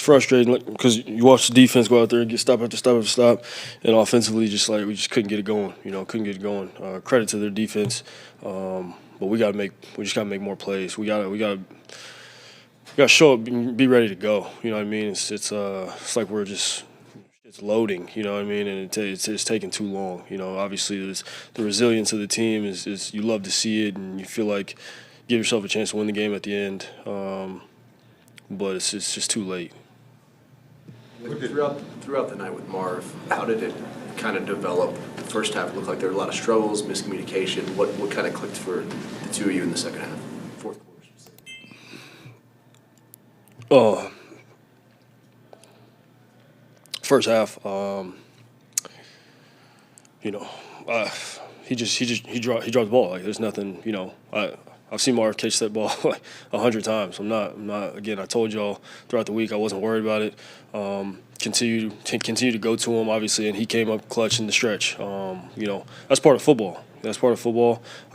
frustrating because you watch the defense go out there and get stop after stop after stop, and offensively just like we just couldn't get it going. Couldn't get it going. Credit to their defense, but we just gotta make more plays. We gotta show up, and be ready to go. You know what I mean? It's like we're just. It's loading, you know what I mean, and it's taking too long. Obviously the resilience of the team is you love to see it, and you feel like give yourself a chance to win the game at the end, but it's just too late. Throughout the night with Marv, how did it kind of develop? The first half looked like there were a lot of struggles, miscommunication. What kind of clicked for the two of you in the second half, fourth quarter specifically? First half, he dropped the ball. Like there's nothing, I've seen Marv catch that ball like 100 times. I'm not. Again, I told y'all throughout the week I wasn't worried about it. Continue to go to him, obviously, and he came up clutch in the stretch. That's part of football. I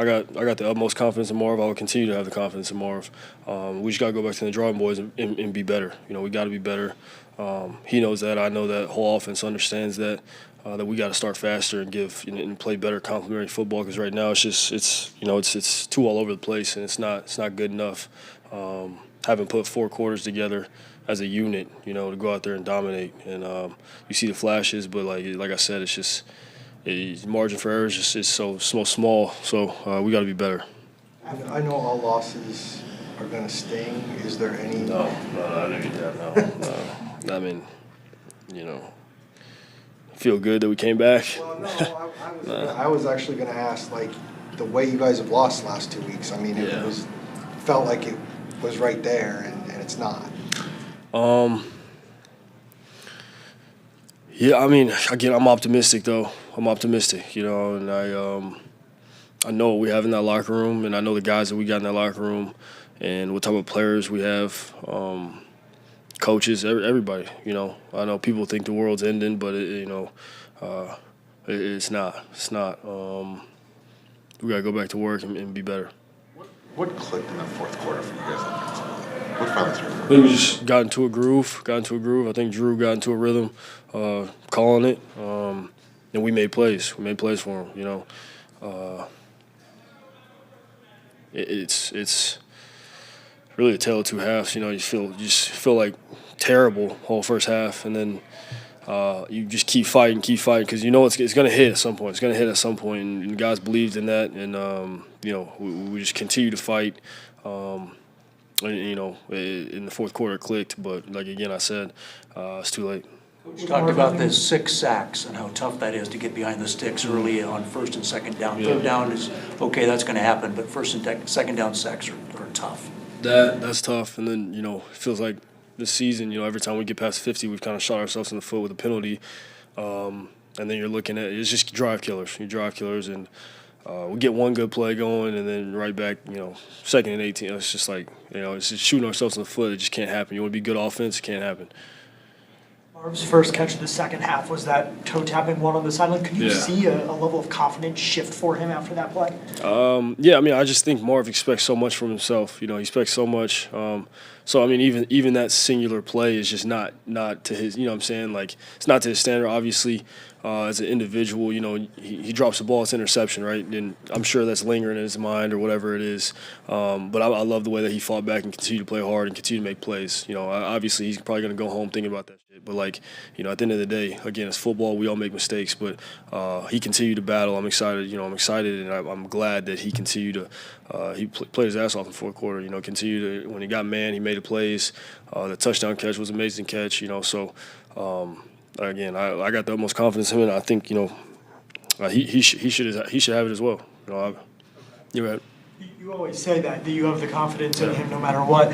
got the utmost confidence in Marv. I will continue to have the confidence in Marv. We just got to go back to the drawing boards and be better. We got to be better. He knows that. I know that. Whole offense understands that. That we got to start faster and and play better complementary football, because right now it's too all over the place, and it's not good enough. Haven't put 4 quarters together as a unit, to go out there and dominate. And you see the flashes, but like I said, it's just margin for error is so small. So we got to be better. I know all losses are going to sting. Is there any? No, I didn't get that. No. I mean, feel good that we came back. Well, no, I was actually going to ask, the way you guys have lost the last 2 weeks. I mean, it felt like it was right there, and it's not. Yeah, I mean, again, I'm optimistic though. I'm optimistic, and I know what we have in that locker room, and I know the guys that we got in that locker room, and what type of players we have. Coaches, everybody, I know people think the world's ending, but it's not. It's not. We gotta go back to work and be better. What clicked in the fourth quarter for you guys offensively? What finally started? I think we just got into a groove. I think Drew got into a rhythm, calling it, and we made plays. We made plays for him. It's really a tale of two halves. You just feel like terrible whole first half, and then you just keep fighting because it's going to hit at some point. It's going to hit at some point, and guys believed in that, and we just continue to fight. In the fourth quarter it clicked, but like again I said, it's too late. You talked about the 6 sacks and how tough that is to get behind the sticks early on first and second down. Third down is okay, that's going to happen, but first and second down sacks are tough. That's tough, and then it feels like this season, every time we get past 50, we've kind of shot ourselves in the foot with a penalty, and then you're looking at it's just drive killers. You drive killers, and we get one good play going, and then right back, second and 18. It's just like it's just shooting ourselves in the foot. It just can't happen. You want to be good offense, it can't happen. Marv's first catch of the second half was that toe tapping one on the sideline. Could you see a level of confidence shift for him after that play? Yeah, I mean, I just think Marv expects so much from himself. He expects so much. So I mean, even that singular play is just not to his. What I'm saying, it's not to his standard. Obviously, as an individual, he drops the ball, it's interception, right? And I'm sure that's lingering in his mind or whatever it is. But I love the way that he fought back and continued to play hard and continue to make plays. Obviously he's probably going to go home thinking about that shit. But at the end of the day, again, it's football. We all make mistakes, but he continued to battle. I'm excited. I'm excited, and I'm glad that he continued to. He played his ass off in the fourth quarter. Continued to, when he got man, he made the plays. The touchdown catch was an amazing catch. So. Again, I got the utmost confidence in him, and I think he should have it as well. You're right. You always say that you have the confidence in him no matter what.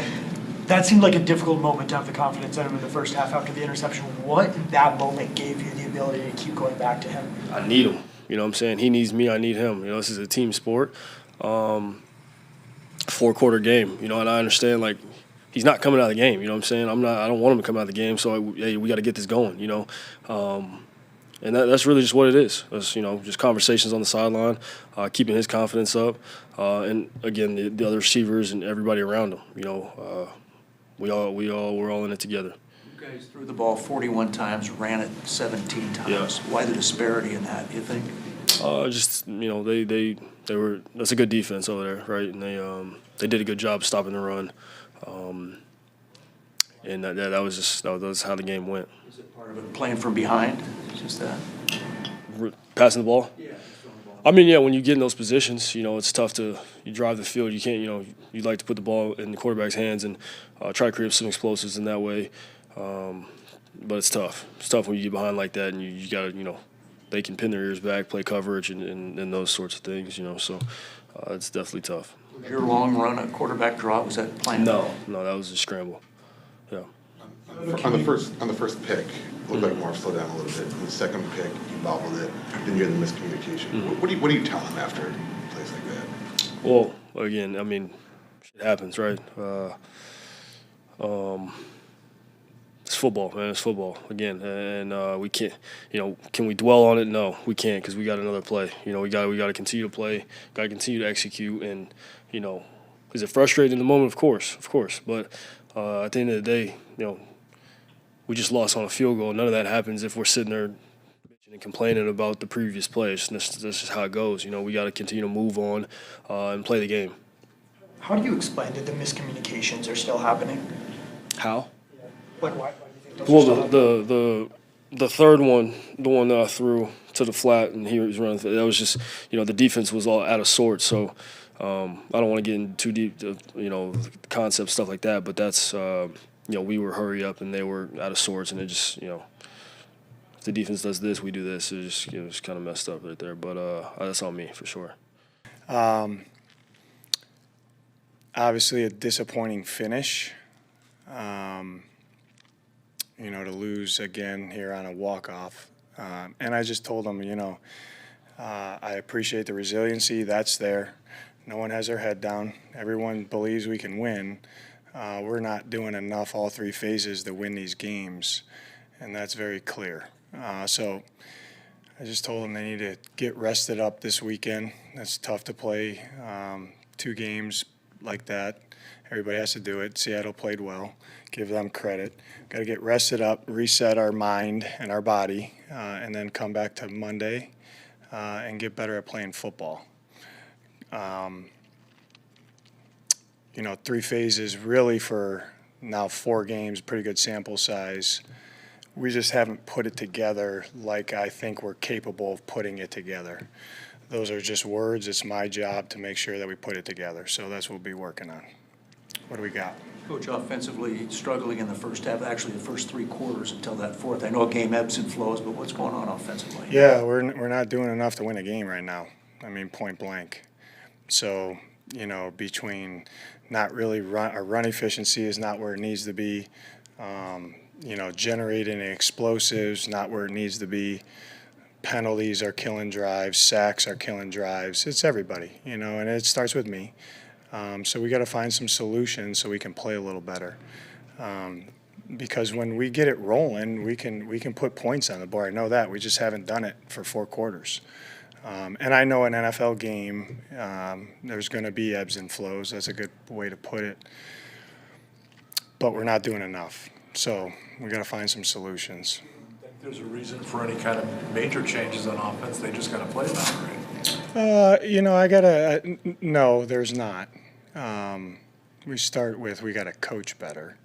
That seemed like a difficult moment to have the confidence in him in the first half after the interception. What in that moment gave you the ability to keep going back to him? I need him. What I'm saying? He needs me. I need him. This is a team sport. 4-quarter game. And I understand he's not coming out of the game, what I'm saying? I don't want him to come out of the game, so we got to get this going, And that's really just what it is. It's, just conversations on the sideline, keeping his confidence up, and again the other receivers and everybody around him. We're all in it together. You guys threw the ball 41 times, ran it 17 times. Yeah. Why the disparity in that, do you think? Just they were, that's a good defense over there, right? And they did a good job stopping the run, and that was how the game went. Is it part of it playing from behind? Just that? Passing the ball. Yeah. I mean, yeah, when you get in those positions, it's tough to drive the field. You can't, you'd like to put the ball in the quarterback's hands and try to create some explosives in that way. But it's tough. It's tough when you get behind like that, and you got to, they can pin their ears back, play coverage, and those sorts of things, So it's definitely tough. Was your long run a quarterback draw? Was that planned? No, that was a scramble. Yeah. On the first pick, it looked like Marv slowed down a little bit. On the second pick, he bobbled it. Then you had the miscommunication. What do you tell him after plays like that? Well, again, I mean, shit happens, right? It's football, man. It's football again, and we can't. Can we dwell on it? No, we can't, because we got another play. We got to continue to play. Got to continue to execute, and is it frustrating in the moment? Of course. But at the end of the day, we just lost on a field goal. None of that happens if we're sitting there bitching and complaining about the previous plays. That's just how it goes. We got to continue to move on and play the game. How do you explain that the miscommunications are still happening? How? Like, why do you think those are still happening? Well, the third one, the one that I threw to the flat and he was running, that was just, the defense was all out of sorts. So I don't want to get into too deep, concept stuff like that. But that's, we were hurry up and they were out of sorts, and it just, if the defense does this, we do this. It just, it's kind of messed up right there. But that's on me for sure. Obviously, a disappointing finish. To lose again here on a walk-off. And I just told them, I appreciate the resiliency. That's there. No one has their head down. Everyone believes we can win. We're not doing enough all three phases to win these games, and that's very clear. So I just told them they need to get rested up this weekend. It's tough to play 2 games like that. Everybody has to do it. Seattle played well. Give them credit. Got to get rested up, reset our mind and our body, and then come back to Monday and get better at playing football. 3 phases really for now 4 games, pretty good sample size. We just haven't put it together like I think we're capable of putting it together. Those are just words. It's my job to make sure that we put it together. So that's what we'll be working on. What do we got? Coach, offensively struggling in the first half, actually the first 3 quarters until that fourth. I know a game ebbs and flows, but what's going on offensively? Yeah, we're not doing enough to win a game right now. I mean, point blank. So, between not really our run efficiency is not where it needs to be. Generating explosives, not where it needs to be. Penalties are killing drives. Sacks are killing drives. It's everybody, and it starts with me. So we got to find some solutions so we can play a little better. Because when we get it rolling, we can put points on the board. I know that. We just haven't done it for 4 quarters. And I know an NFL game, there's going to be ebbs and flows. That's a good way to put it. But we're not doing enough. So we got to find some solutions. I think there's a reason for any kind of major changes on offense. They just got to play that, right? No, there's not. We start with we got to coach better.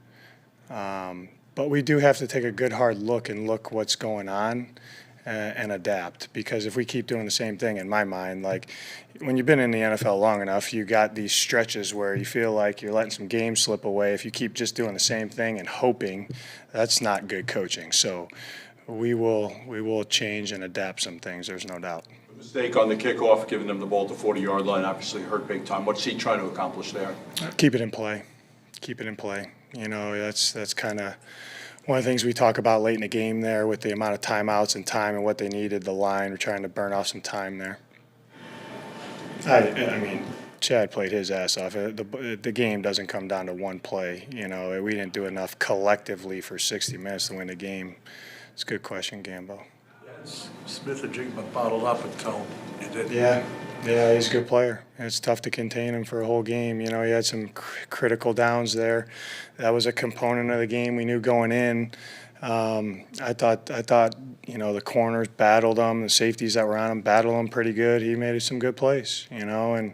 But we do have to take a good hard look and look what's going on and adapt, because if we keep doing the same thing, in my mind, like when you've been in the NFL long enough, you got these stretches where you feel like you're letting some games slip away. If you keep just doing the same thing and hoping, that's not good coaching. So we will change and adapt some things, there's no doubt. Mistake on the kickoff, giving them the ball at the 40-yard line, obviously hurt big time. What's he trying to accomplish there? Keep it in play. Keep it in play. That's kind of one of the things we talk about late in the game there with the amount of timeouts and time and what they needed, the line. We're trying to burn off some time there. I mean, Chad played his ass off. The game doesn't come down to one play. We didn't do enough collectively for 60 minutes to win the game. It's a good question, Gambo. Smith and Jigma bottled up until you didn't. Yeah, Yeah, he's a good player. It's tough to contain him for a whole game. You know, he had some critical downs there. That was a component of the game we knew going in. I thought, you know, the corners battled him, the safeties that were on him battled him pretty good. He made some good plays, you know, and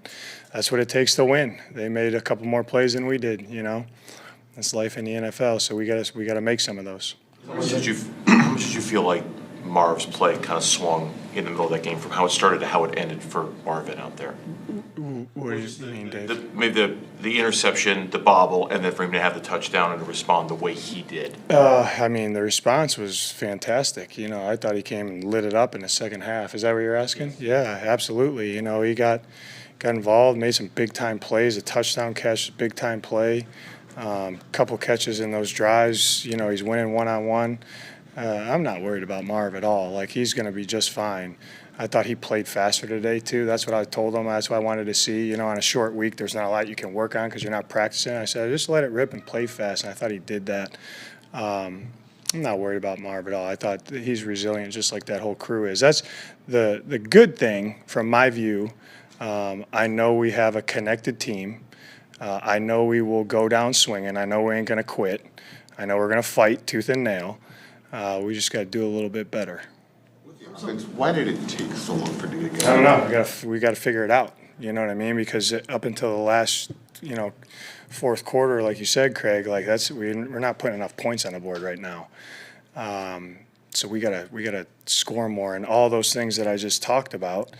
that's what it takes to win. They made a couple more plays than we did, you know. That's life in the NFL, so we gotta make some of those. How much did you feel like Marv's play kind of swung in the middle of that game from how it started to how it ended for Marvin out there? What do you mean, Dave? Maybe the interception, the bobble, and then for him to have the touchdown and to respond the way he did. I mean, the response was fantastic. You know, I thought he came and lit it up in the second half. Is that what you're asking? Yeah, absolutely. You know, he got involved, made some big-time plays, a touchdown catch, big-time play, couple catches in those drives. You know, he's winning one-on-one. I'm not worried about Marv at all. Like, he's going to be just fine. I thought he played faster today, too. That's what I told him. That's what I wanted to see. You know, on a short week, there's not a lot you can work on because you're not practicing. I said, just let it rip and play fast, and I thought he did that. I'm not worried about Marv at all. I thought he's resilient just like that whole crew is. That's the good thing from my view. I know we have a connected team. I know we will go down swinging. I know we ain't going to quit. I know we're going to fight tooth and nail. We just got to do a little bit better. Why did it take so long for you to get? I don't know. We got to figure it out. You know what I mean? Because up until the last, you know, fourth quarter, like you said, Craig, like we're not putting enough points on the board right now. So we gotta score more, and all those things that I just talked about.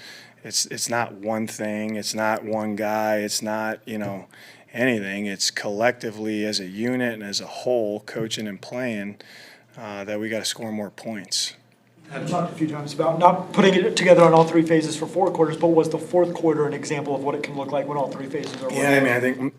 It's not one thing. It's not one guy. It's not, you know, anything. It's collectively as a unit and as a whole, coaching and playing, that we got to score more points. I've talked a few times about not putting it together on all three phases for 4 quarters, but was the fourth quarter an example of what it can look like when all 3 phases are working? Yeah, I mean, I think,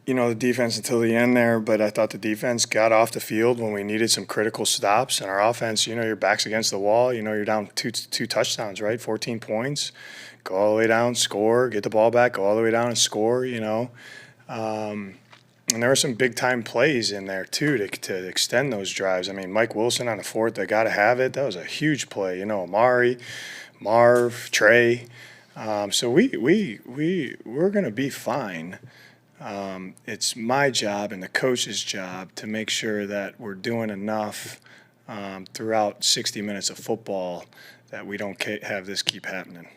you know, the defense until the end there, but I thought the defense got off the field when we needed some critical stops, and our offense, you know, your back's against the wall. You know, you're down two touchdowns, right? 14 points. Go all the way down, score, get the ball back, go all the way down and score, you know. And there were some big-time plays in there, too, to extend those drives. I mean, Mike Wilson on the fourth, they got to have it. That was a huge play. You know, Amari, Marv, Trey. So we're going to be fine. It's my job and the coach's job to make sure that we're doing enough throughout 60 minutes of football that we don't have this keep happening.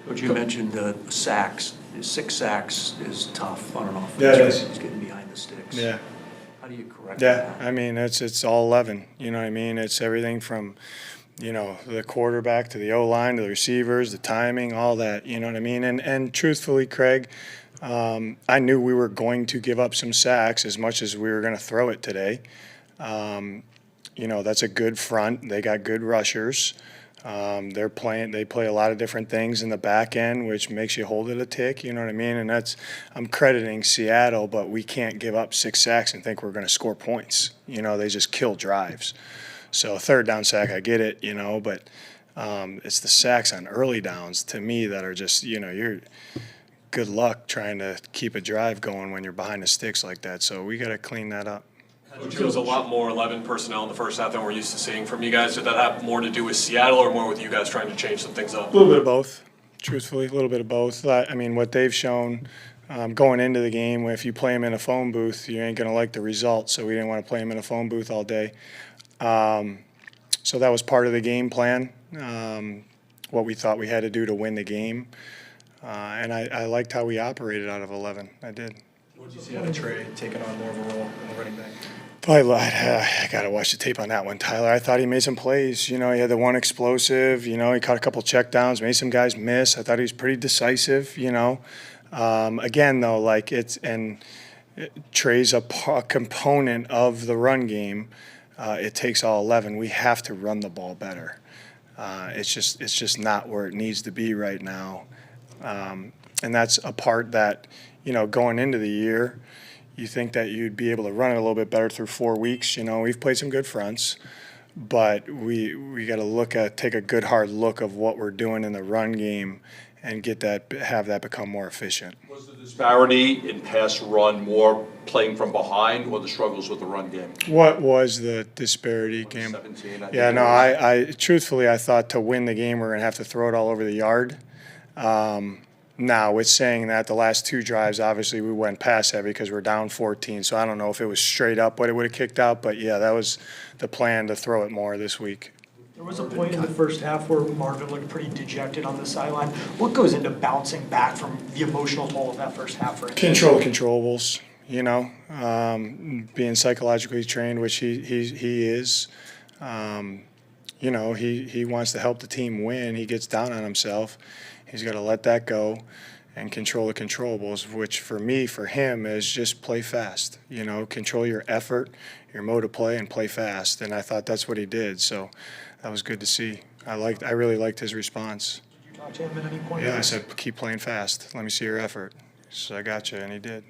Coach, you mentioned sacks. 6 sacks is tough on an offense. Yeah, it is. It's getting behind the sticks. Yeah. How do you correct that? Yeah, I mean, it's all 11. You know what I mean? It's everything from, you know, the quarterback to the O-line to the receivers, the timing, all that. You know what I mean? And truthfully, Craig, I knew we were going to give up some sacks as much as we were going to throw it today. You know, that's a good front. They got good rushers. They play a lot of different things in the back end, which makes you hold it a tick, you know what I mean? And I'm crediting Seattle, but we can't give up 6 sacks and think we're going to score points. You know, they just kill drives. So a third down sack, I get it, you know, but it's the sacks on early downs to me that are just, you know, you're good luck trying to keep a drive going when you're behind the sticks like that. So we got to clean that up. Coach, it was a lot more 11 personnel in the first half than we're used to seeing from you guys. Did that have more to do with Seattle or more with you guys trying to change some things up? A little bit of both, truthfully, a little bit of both. I mean, what they've shown going into the game, if you play them in a phone booth, you ain't going to like the result, so we didn't want to play them in a phone booth all day. So that was part of the game plan, what we thought we had to do to win the game. And I liked how we operated out of 11. I did. What did you see out of Trey taking on more of a role in the running back? I got to watch the tape on that one, Tyler. I thought he made some plays. You know, he had the one explosive. You know, he caught a couple check downs, made some guys miss. I thought he was pretty decisive, you know. Again, though, like Trey's a component of the run game. It takes all 11. We have to run the ball better. It's just not where it needs to be right now. And that's a part that, you know, going into the year, you think that you'd be able to run it a little bit better through 4 weeks. You know, we've played some good fronts, but we got to take a good hard look of what we're doing in the run game and have that become more efficient. Was the disparity in pass run more playing from behind or the struggles with the run game? What was the disparity game? 17, Yeah, no, I truthfully, I thought to win the game we're going to have to throw it all over the yard. Now, with saying that, the last 2 drives, obviously, we went pass heavy because we're down 14. So I don't know if it was straight up what it would have kicked out, but yeah, that was the plan, to throw it more this week. There was a point in the first half where Marvin looked pretty dejected on the sideline. What goes into bouncing back from the emotional toll of that first half for him? Control controllables, you know, being psychologically trained, which he is. You know, he wants to help the team win. He gets down on himself. He's got to let that go and control the controllables, which for him is just play fast. You know, control your effort, your mode of play, and play fast. And I thought that's what he did. So that was good to see. I really liked his response. Did you talk to him at any point? Yeah, I said, keep playing fast. Let me see your effort. So I got you, and he did.